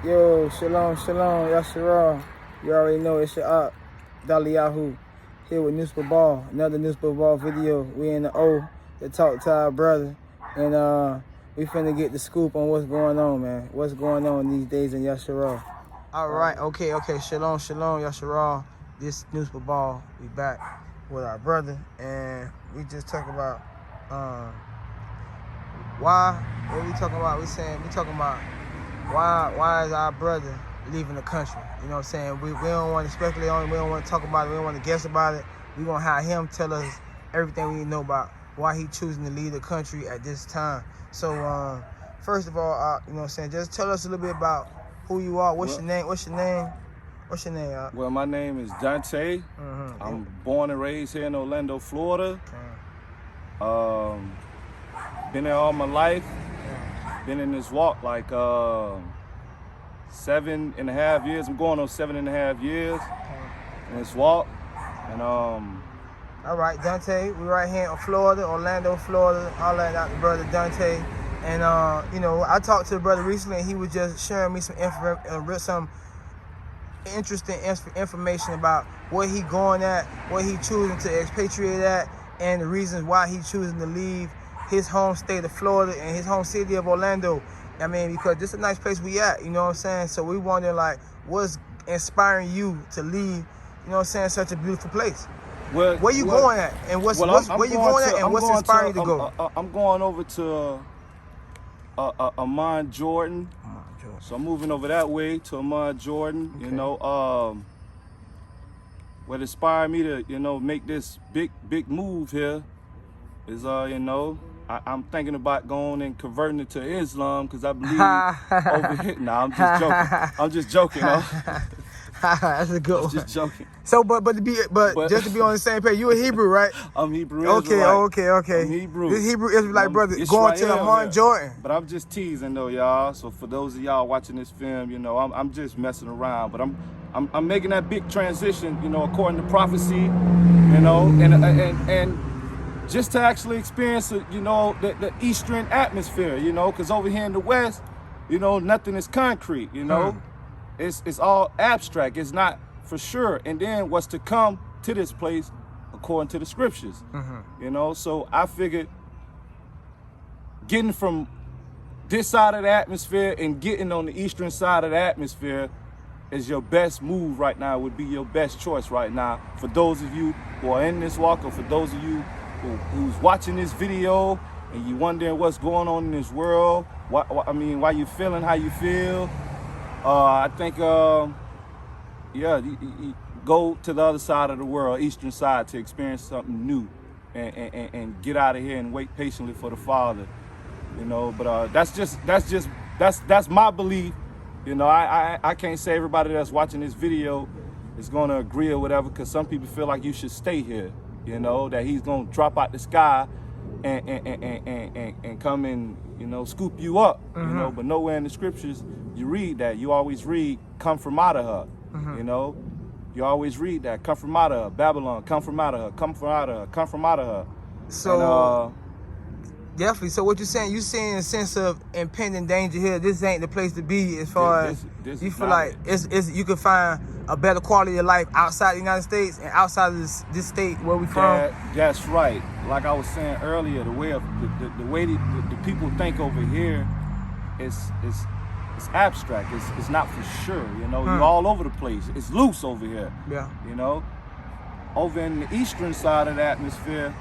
Yo, shalom, Yashara. You already know it's your op, Daliyahu, here with News Babal, another News Babal video. We in the O, to talk to our brother, and we finna get the scoop on what's going on, man. What's going on these days in Yashara. All right, okay, shalom, Yashara. This News Babal, we back with our brother, and we just talk about why. What we talking about? We talking about why is our brother leaving the country? You know what I'm saying? We don't want to speculate on it. We don't want to talk about it. We don't want to guess about it. We gonna have him tell us everything we need to know about why he choosing to leave the country at this time. So first of all, you know what I'm saying? Just tell us a little bit about who you are. What's your name? Well, my name is Dauntay. I'm born and raised here in Orlando, Florida. Been there all my life. Been in this walk like 7.5 years. I'm going on 7.5 years in this walk. And all right, Dauntay, we right here in Florida, Orlando, Florida. All that out the brother Dauntay. And you know, I talked to the brother recently, and he was just sharing me some interesting information about where he going at, where he choosing to expatriate at, and the reasons why he choosing to leave his home state of Florida and his home city of Orlando. I mean, because this is a nice place we at, you know what I'm saying? So we wondering, like, what's inspiring you to leave, you know what I'm saying, such a beautiful place? Where you going at? And what's inspiring you to go? I'm going over to Amman, Jordan. So I'm moving over that way to Amman, Jordan. Okay. You know, what inspired me to, you know, make this big move here is, you know, I'm thinking about going and converting it to Islam because I believe over here. Nah, I'm just joking. That's a good one. Just joking. So, but just to be on the same page, you a Hebrew, right? I'm Hebrew Israelite. Okay. I'm Hebrew. This Hebrew Israelite brother going to Amman, Jordan. But I'm just teasing though, y'all. So for those of y'all watching this film, you know, I'm just messing around. But I'm making that big transition, you know, according to prophecy, you know, and just to actually experience, you know, the Eastern atmosphere, you know, because over here in the West, you know, nothing is concrete, you know. It's all abstract. It's not for sure. And then what's to come to this place according to the scriptures, you know. So I figured getting from this side of the atmosphere and getting on the eastern side of the atmosphere is your best move right now, would be your best choice right now for those of you who are in this walk, or for those of you who's watching this video and you wondering what's going on in this world, why you feeling how you feel. I think, you go to the other side of the world, eastern side, to experience something new, and get out of here and wait patiently for the Father, you know. But that's my belief, you know. I can't say everybody that's watching this video is gonna agree or whatever, because some people feel like you should stay here, you know, that he's gonna drop out the sky and come and, you know, scoop you up, you know. But nowhere in the scriptures you read that. You always read, come from out of her, you know. You always read that, come from out of her. Babylon, come from out of her, come from out of her, come from out of her. So, definitely. So what you're saying in a sense of impending danger here, this ain't the place to be as far as you feel like it's you can find a better quality of life outside the United States and outside of this state where we from? That's right. Like I was saying earlier, the way the people think over here is abstract. It's not for sure, you know. You're all over the place. It's loose over here. Yeah. You know. Over in the eastern side of the atmosphere,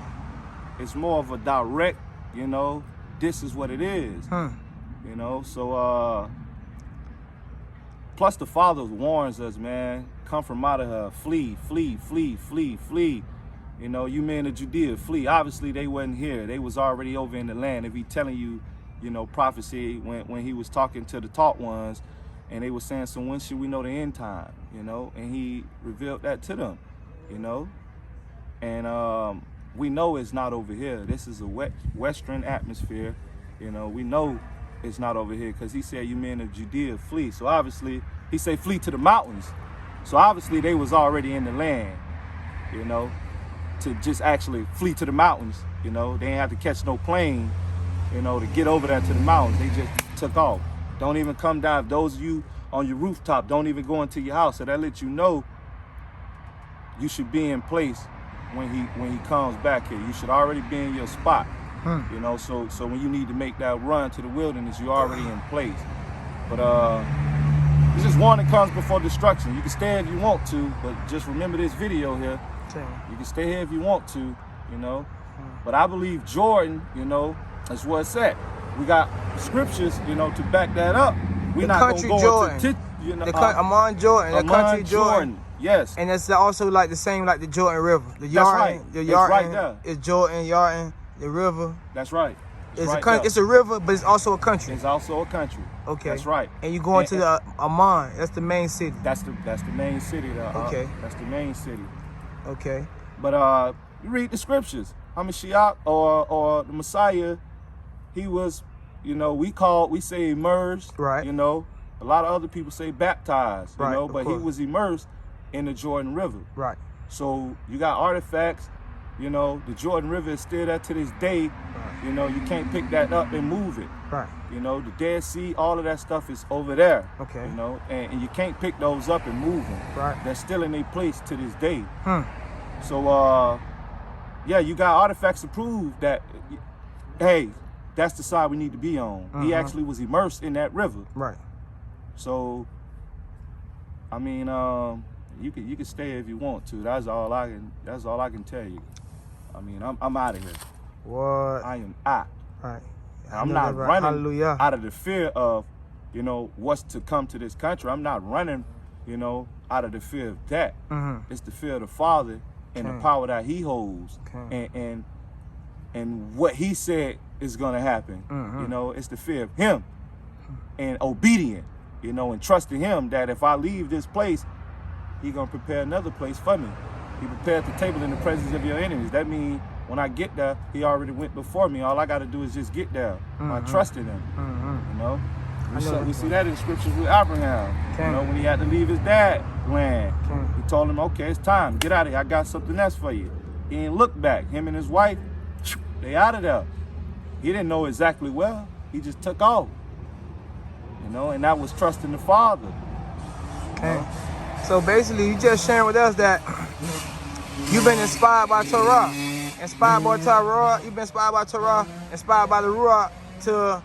it's more of a direct, you know, this is what it is. You know, so plus the Father warns us, man, come from out of her, flee. You know, you men of Judea, flee. Obviously they wasn't here. They was already over in the land. If he telling you, you know, prophecy when he was talking to the taught ones, and they were saying, so when should we know the end time, you know? And he revealed that to them, you know? And we know it's not over here. This is a western atmosphere, you know. We know it's not over here because he said, you men of Judea, flee. So obviously, he said flee to the mountains. So obviously they was already in the land, you know, to just actually flee to the mountains, you know. They didn't have to catch no plane, you know, to get over there to the mountains. They just took off. Don't even come down. Those of you on your rooftop, don't even go into your house. So that lets you know you should be in place when he comes back here. You should already be in your spot. You know, so when you need to make that run to the wilderness, you're already in place. But it's just warning comes before destruction. You can stay if you want to, but just remember this video here. You can stay here if you want to, you know. But I believe Jordan, you know, that's where it's at. We got scriptures, you know, to back that up. We're not gonna go into, you know, Amon Jordan, the country Jordan. Yes. And it's also like the same like the Jordan River. The That's Yarden, right. the Yarden right there. is Jordan, Yarden, the river. That's right. It's a river, but it's also a country. It's also a country. Okay. That's right. And you going to the Amman. That's the main city. That's the main city. Okay. That's the main city. Okay. But you read the scriptures. Hamashiach or the Messiah, he was, you know, we say immersed. Right. You know, a lot of other people say baptized. You Right, know, of but course. he was immersed in the Jordan River. Right. So you got artifacts. You know, the Jordan River is still there to this day. Right. You know, you can't pick that up and move it. Right. You know, the Dead Sea, all of that stuff is over there. Okay. You know, and you can't pick those up and move them. Right. They're still in their place to this day. So, yeah, you got artifacts to prove that, hey, that's the side we need to be on. He actually was immersed in that river. Right. So, I mean, you can stay if you want to. That's all I can tell you. I mean, I'm out of here. What? I am out. Right. I'm not running Hallelujah. out of the fear of, you know, what's to come to this country. I'm not running, you know, out of the fear of that. It's the fear of the Father and the power that he holds and what he said is going to happen. You know, it's the fear of him and obedient, you know, and trusting him that if I leave this place, he going to prepare another place for me. He prepared the table in the presence of your enemies. That means when I get there, he already went before me. All I got to do is just get there by trusting him, you know. We see that in scriptures with Abraham. You know, when he had to leave his dad's land, he told him, okay, it's time. Get out of here. I got something else for you. He didn't look back. Him and his wife, they out of there. He didn't know exactly where. He just took off. You know, and that was trusting the Father. Okay. So basically, you just sharing with us that you've been inspired by Torah. Inspired by Torah. You've been inspired by Torah. Inspired by the Ruach to,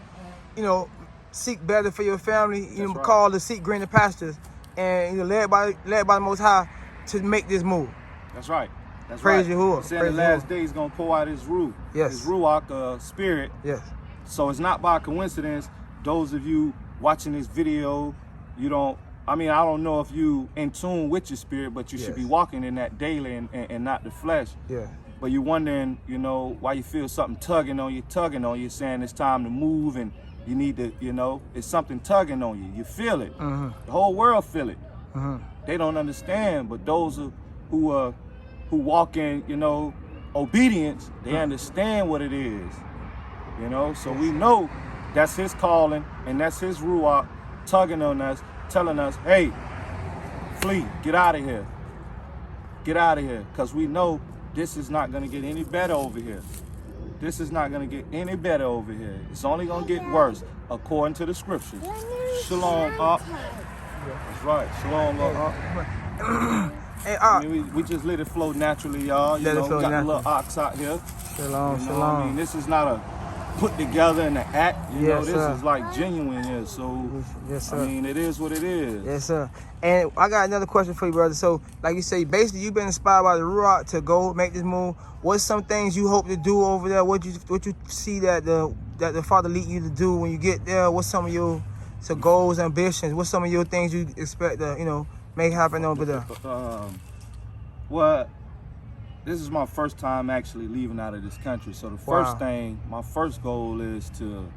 you know, seek better for your family. You know, called to seek greener pastures, and you know, led by the Most High to make this move. That's right. That's Praise right. Yahuwah. Saying the last day he's gonna pour out his ruach. Yes. His ruach spirit. Yes. So it's not by coincidence. Those of you watching this video, you don't. I mean, I don't know if you in tune with your spirit, but you should be walking in that daily and not the flesh. Yeah. But you're wondering, you know, why you feel something tugging on you, saying it's time to move and you need to, you know, it's something tugging on you. You feel it. The whole world feel it. They don't understand, but those who walk in, you know, obedience, they understand what it is. You know, so we know that's his calling and that's his ruach tugging on us, telling us, hey, flee, get out of here. Get out of here, because we know this is not going to get any better over here. This is not going to get any better over here. It's only going to get worse, according to the scriptures. Shalom, up. That's right, shalom, up. Hey, I mean, we just let it flow naturally, y'all. You know, we got the little ox out here. Shalom, you know, shalom. I mean, this is not a put together in the act. You know, this sir. is like genuine here. So, yes, sir. I mean, it is what it is. Yes, sir. And I got another question for you, brother. So, like you say, basically, you've been inspired by the Ruach to go make this move. What's some things you hope to do over there? What you see that the Father lead you to do when you get there? What's some of your goals, ambitions? What's some of your things you expect to, you know, make happen over there? Well, this is my first time actually leaving out of this country. So the first thing, my first goal is to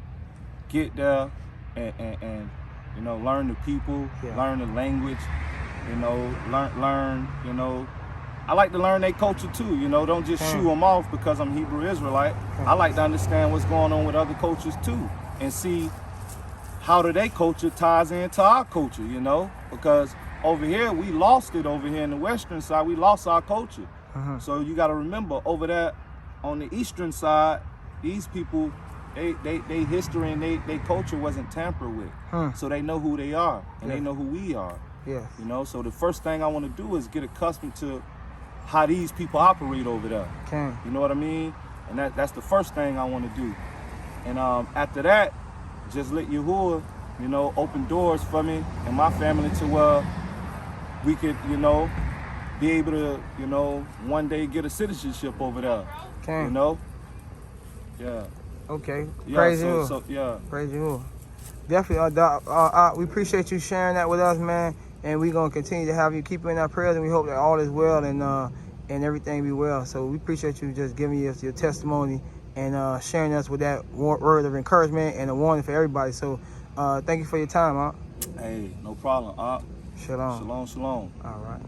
get there and you know, learn the people, learn the language, you know, learn, you know. I like to learn their culture too, you know, don't just shoo them off because I'm Hebrew Israelite. I like to understand what's going on with other cultures too and see how do their culture ties into our culture, you know, because over here, we lost it over here in the western side. We lost our culture. So you got to remember, over there on the eastern side, these people, they history and they culture wasn't tampered with. So they know who they are and they know who we are. Yes. You know, so the first thing I want to do is get accustomed to how these people operate over there. Okay. You know what I mean? And that's the first thing I want to do. And after that, just let Yahuwah, you know, open doors for me and my family to where we could, you know, be able to, you know, one day get a citizenship over there. Okay. You know? Yeah. Okay. Yeah, Praise so, you. so yeah. Praise you. Definitely, we appreciate you sharing that with us, man. And we're gonna continue to have you keep in our prayers, and we hope that all is well and everything be well. So we appreciate you just giving us your testimony and sharing us with that word of encouragement and a warning for everybody. So thank you for your time, Hey, no problem. Shalom. Shalom, shalom. All right.